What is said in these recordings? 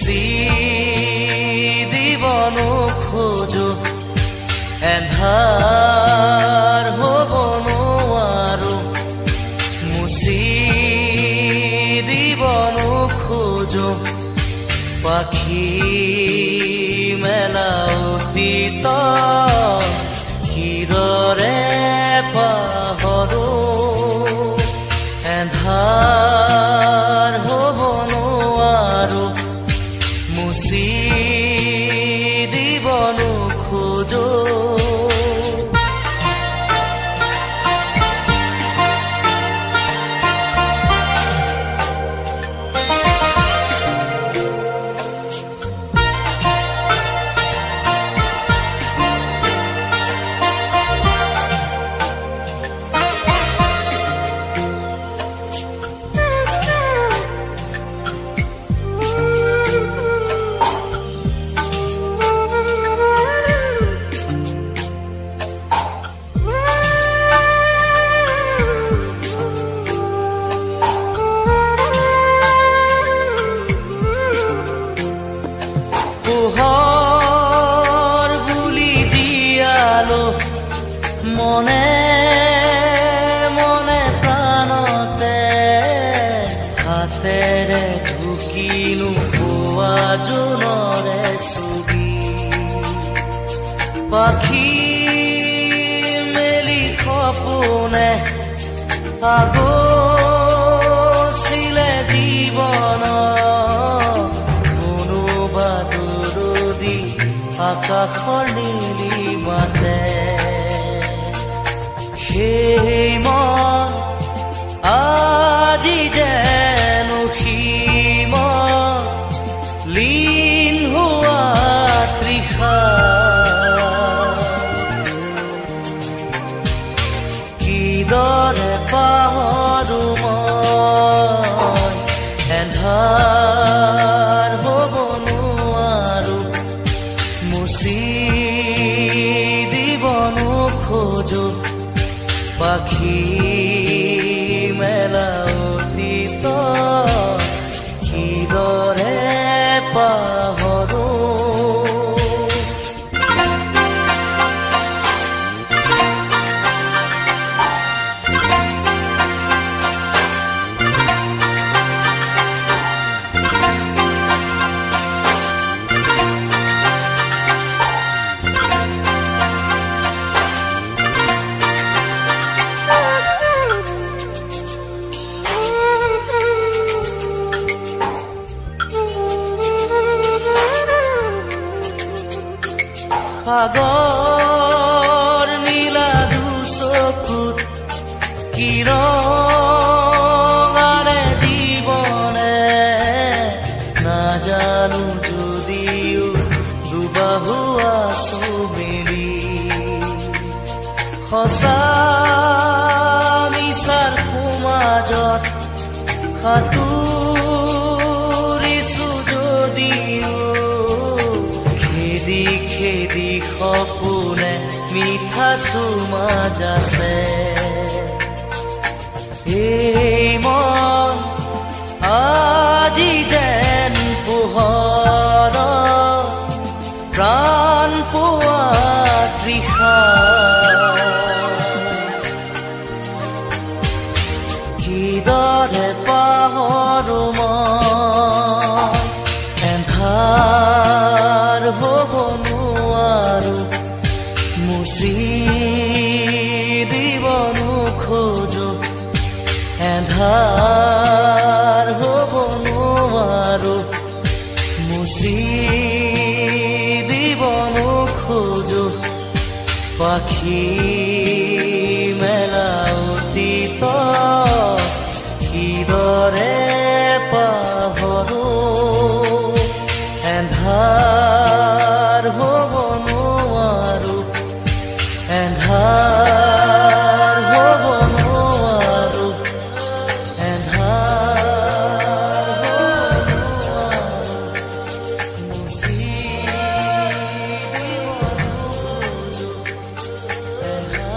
মুচি দিবনো খোজো এন্ধাৰ হ'ব নোৱাৰো মুচি দিবনো খোজো পাখি মেলা অতীত কিদৰে পাহৰো এন্ধাৰ হ'ব নোৱাৰো মুচি দিবনো খোজো মনে মনে প্ৰাণতে হাতেৰে ঢুকিনো পোৱা জোনৰে ছবি পাখি মেলি সপোনে আগছিলে জীৱন কোনোবা দূৰদী আকাশৰ নীলিমাতে সেই মন আজি যেন সীমত লীন হোৱা তৃষা কিদৰে পাহৰো মই এন্ধাৰ হ'ব নোৱাৰো মুচি দিবনো খোজো পাখি মেলা অতীত কিদৰে পাহৰো সাগৰ নীলা দুচকুত কিৰণাৰে জীৱনে নাজানো যদিও দুবাহু আছো মেলি সঁচা মিছাৰ সমাজত সাঁতুৰিছো যদিও খেদি সপোনে মিঠা চুমা যাছে এই মন আজি যেন পোহৰ প্ৰাণ পোৱা তৃষা কিদৰে পাহৰো মই এন্ধাৰ হ'ব মুচি দিবনো খোজো এন্ধাৰ হ'ব নোৱাৰো মুচি দিবনো খোজো পাখি মেলা অতীত কিদৰে পাহৰো এন্ধাৰ হ'ব নোৱাৰো এন্ধাৰ হ'ব নোৱাৰো এন্ধাৰ হ'ব নোৱাৰো মুচি দিবনো খোজো এন্ধাৰ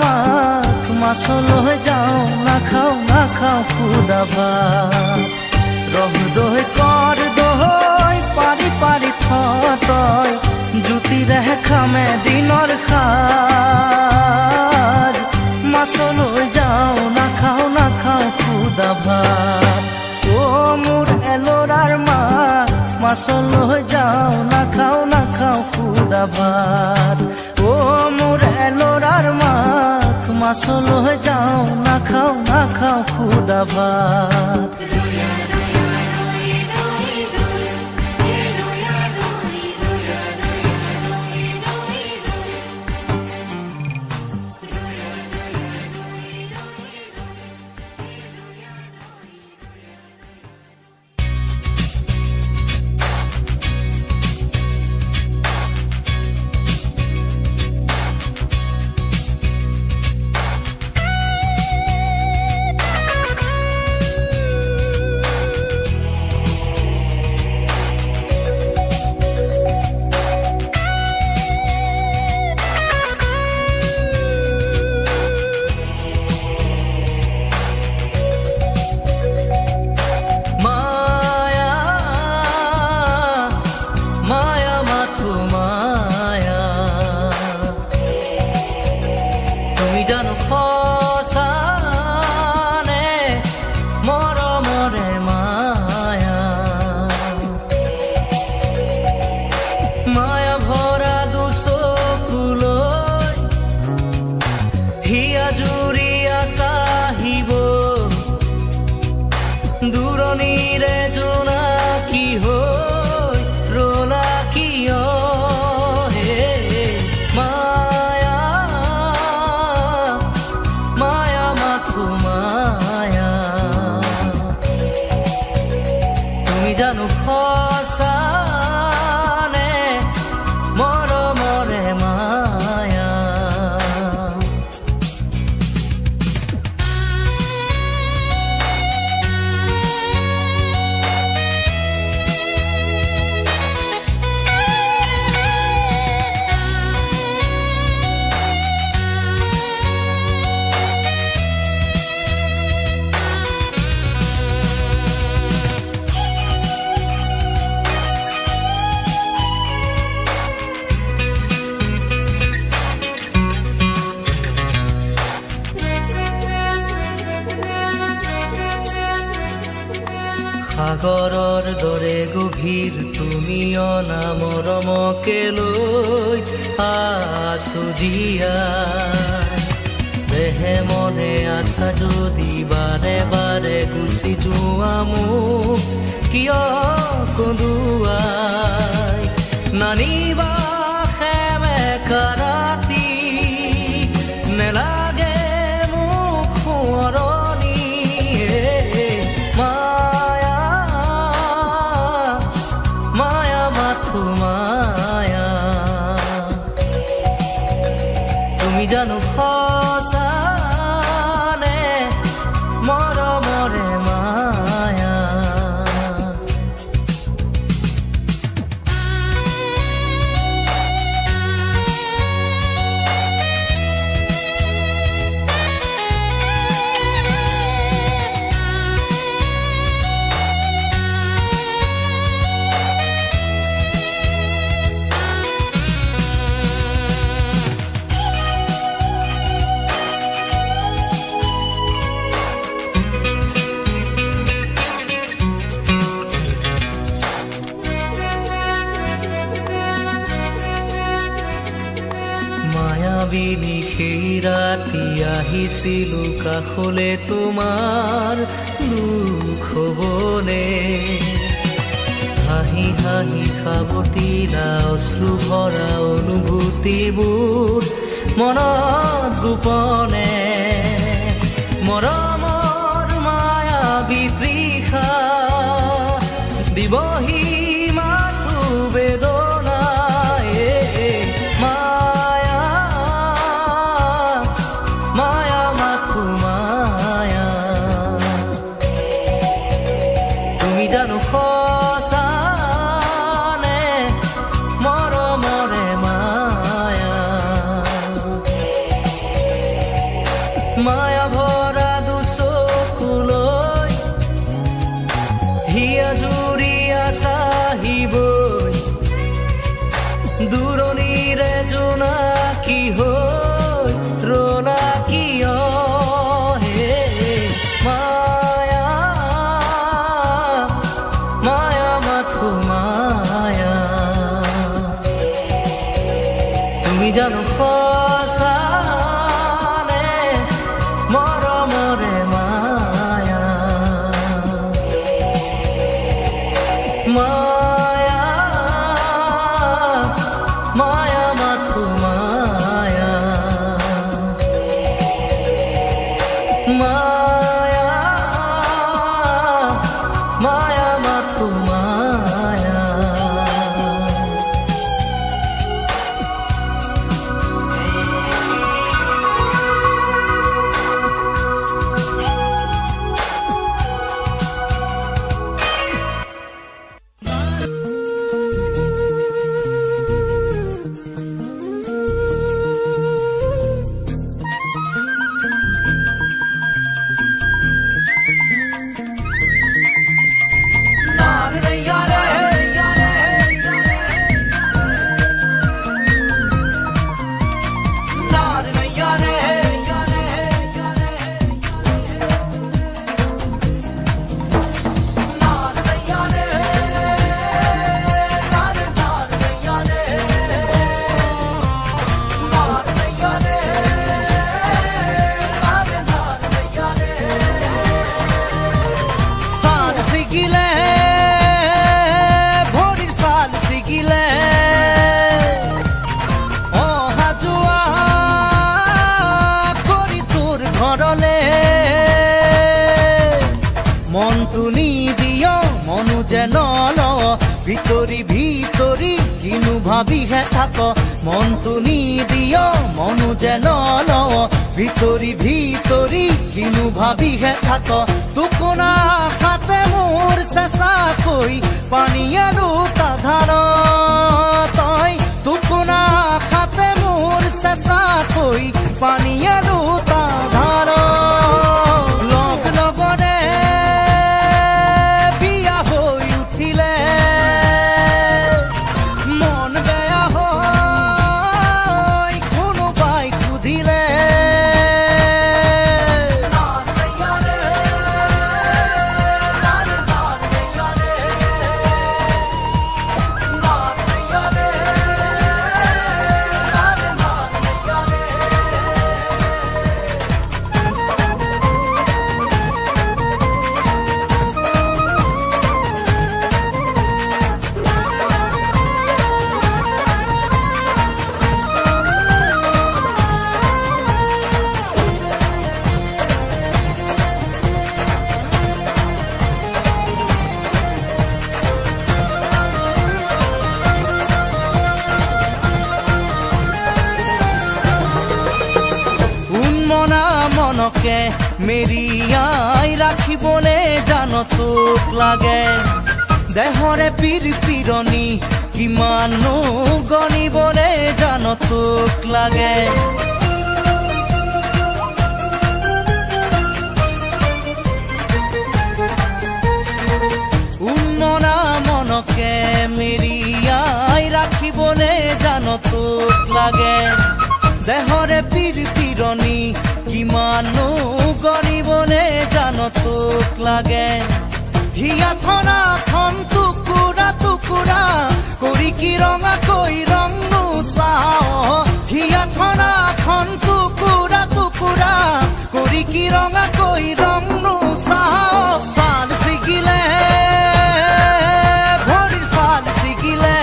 মাক মাছলৈ যাওঁ নাখাওঁ খুদা ভাত ৰহ দৈ কৰ দৈ পাৰি পাৰি থয় জুতিৰে খামে দিনৰ সাজ মাছলৈ যাওঁ নাখাওঁ খুদা ভাত মোৰ এলৰাৰ মাক মাছলৈ যাওঁ নাখাওঁ খুদা ভাত মোৰ এলৰাৰ মাছলৈ যাওঁ নাখাওঁ খুদা ভাত সাগৰৰ দৰে গভীৰ তুমি অনা মৰমকে লৈ আছো জীয়াই দেহে মনে আছা যদি বাৰে বাৰে গুচি যোৱা মোক কিয় কন্দুৱাই নানিবা সেমেকা ৰাতি নেলাগে মোক সোঁৱৰণি তুমি জানো সঁচানে মৰমৰে মায়া মায়াবিনী সেই ৰাতি আহিছিলো কাষলে তোমাৰ দুখ হবলে হাঁহি হাঁহি সাৱটিলা অশ্ৰু ভৰা অনুভূতিবোৰ মনত গোপনে মৰমৰ মায়াবী তৃষা দিবহি মাথো বেদনাই জানো সঁচানে মৰমৰে মায়া মায়া ভৰা দুচকুলৈ হিয়া জুৰিয়া চাহিবই দূৰণিৰে জোনাকী হৈ ৰলা কিয় তুমি জানো সঁচানে মনটো নিদিয় মনো যে নলৱ ভিতৰি ভিতৰি কিনো ভাবিহে থাক মনটো নিদিয় মনো যে নলৱ ভিতৰি ভিতৰি কিনো ভাবিহে থাক টোপোনা খাতে মোৰ চেঁচাকৈ পানী আৰু ধাৰ তই টোপোনা খাতে মোৰ চেঁচাকৈ পানী আৰু ধাৰ লগ লগৰে বিয়া হৈ উঠিলে মন বেয়া হৈ কোনোবাই সুধিলে মনকে মেৰিয়াই ৰাখিবলে জান তোক লাগে দেহৰে পিৰপিৰণি কিমানো গণিবলে জান তোক লাগে উন্মনা মনকে মেৰিয়াই ৰাখিবলে জান তোক লাগে দেহৰে পিৰপিৰণি কিমানো গণিবলে জান তোক লাগে হিয়া থনা থন টুকুৰা টুকুৰা কৰি কি ৰঙাকৈ ৰংনো চাওঁ হিয়া থনা থন টুকুৰা টুকুৰা কৰি কি ৰঙাকৈ ৰংনো চাওঁ চাল ছিগিলে ভৰিৰ চাল ছিগিলে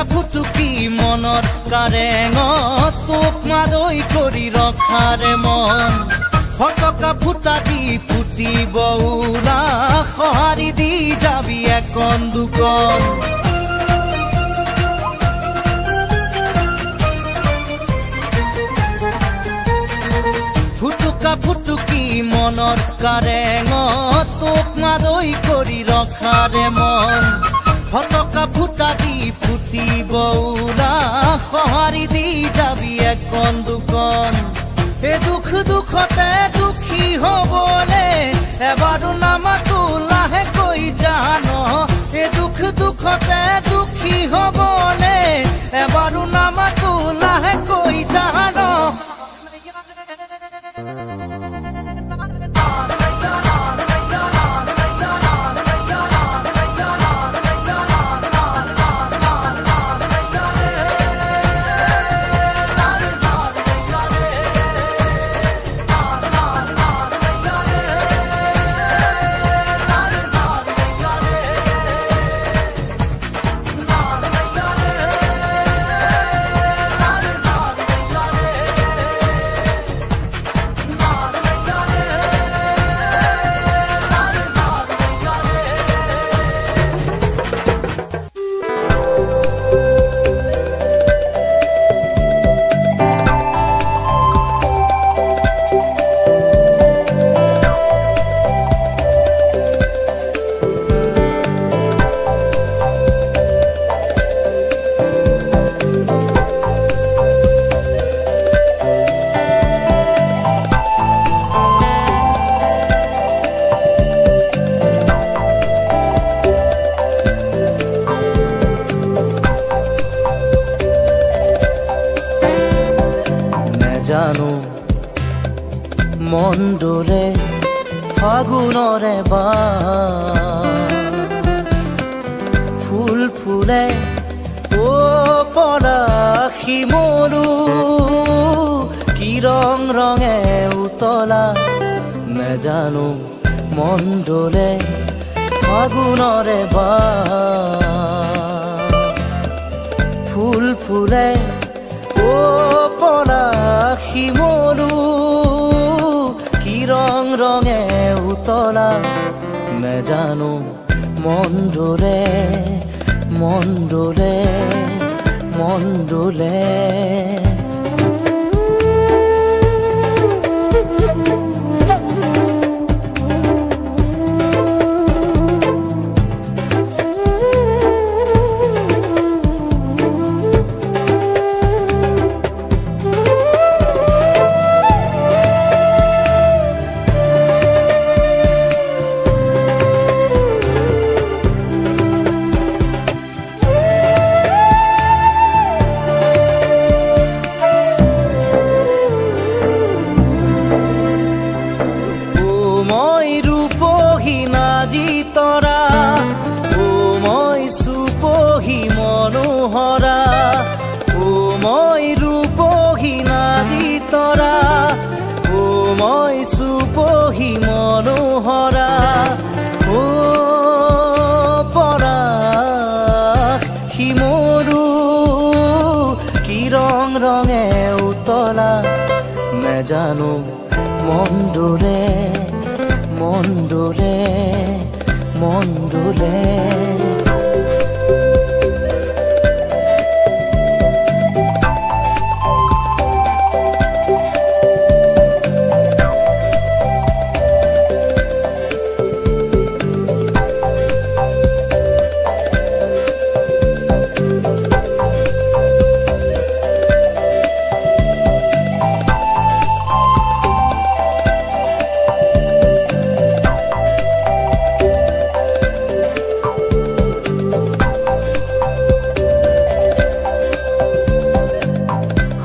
ফুটুকি মনত কাৰেঙত তোক মাদৈ কৰি ৰখাৰে মন ফটকা ফুটা দি ফুটিব উৰা সঁহাৰি দি যাবি একন দুকন ফুটুকা ফুটুকি মনত কাৰেঙত তোক মাদৈ কৰি ৰখাৰে মন ফটকা ফুটা দি ফুটিব উৰা সঁহাৰি দি যাবি একন দুকন এ দুখ দুখতে দুখী হবলে এবাৰো নামাতো লাহেকৈ জান এ দুখ দুখতে দুখী হবলে এবাৰো নামাতো লাহেকৈ জান জানো মন্দৰে ফাগুনৰে বা ফুল ফুলে ও পলা শিমলু কি ৰং ৰঙে উতলা নেজানো মন ডোলে ফাগুনৰে বাহ ফুল ফুলে ও পলাশ শিমলু কি ৰং ৰঙে উতলা নেজানো মন ডোলে মন ডোলে মন ডোলে তৰা ও মই সুপহি মনোহৰা ও মই ৰূপহি নাজি তৰা ও মই সুপহি মনোহৰা ও পৰাশ শিমলু কি ৰং ৰঙে উতলা নেজানো মন ডোলে মন ডোলে মন ডোলে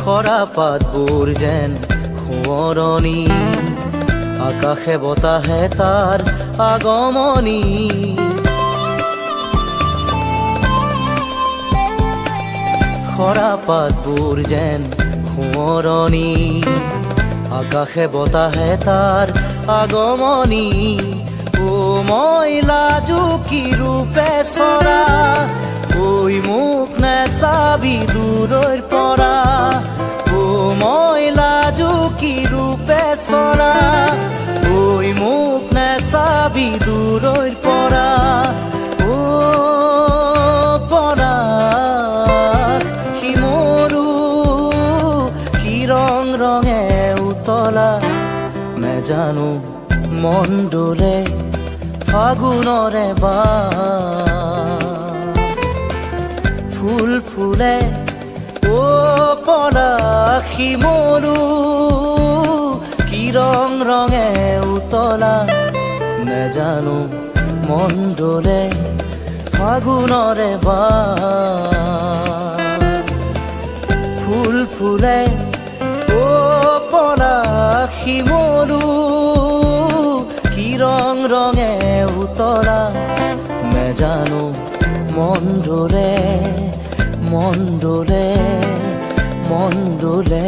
খৰা পাতবোৰ যেন সোঁৱৰণি আকাশে বতাহে তাৰ আগমনি খৰা পাতবোৰ যেন সোঁৱৰণি আকাশে বতাহে তাৰ আগমনি ও মই লাজু কি ৰূপে চৰা ঐ মোক নেচাবি দূৰৈৰ পৰা ও মই লাজু কি ৰূপে চৰা ঐ মোক নেচাবি দূৰৈৰ পৰা ও পৰাশ শিমলু কি ৰং ৰঙে উতলা নেজানো মন ডোলে ফাগুনৰে বাহ ফুল ফুলে ও পলাশ শিমলু কি ৰং ৰঙে উতলা নেজানো মন ডোলে ফাগুনৰে বাহ ফুল ফুলে ও পলাশ শিমলু কি ৰং ৰঙে উতলা নেজানো মন ডোলে মন ডোলে মন ডোলে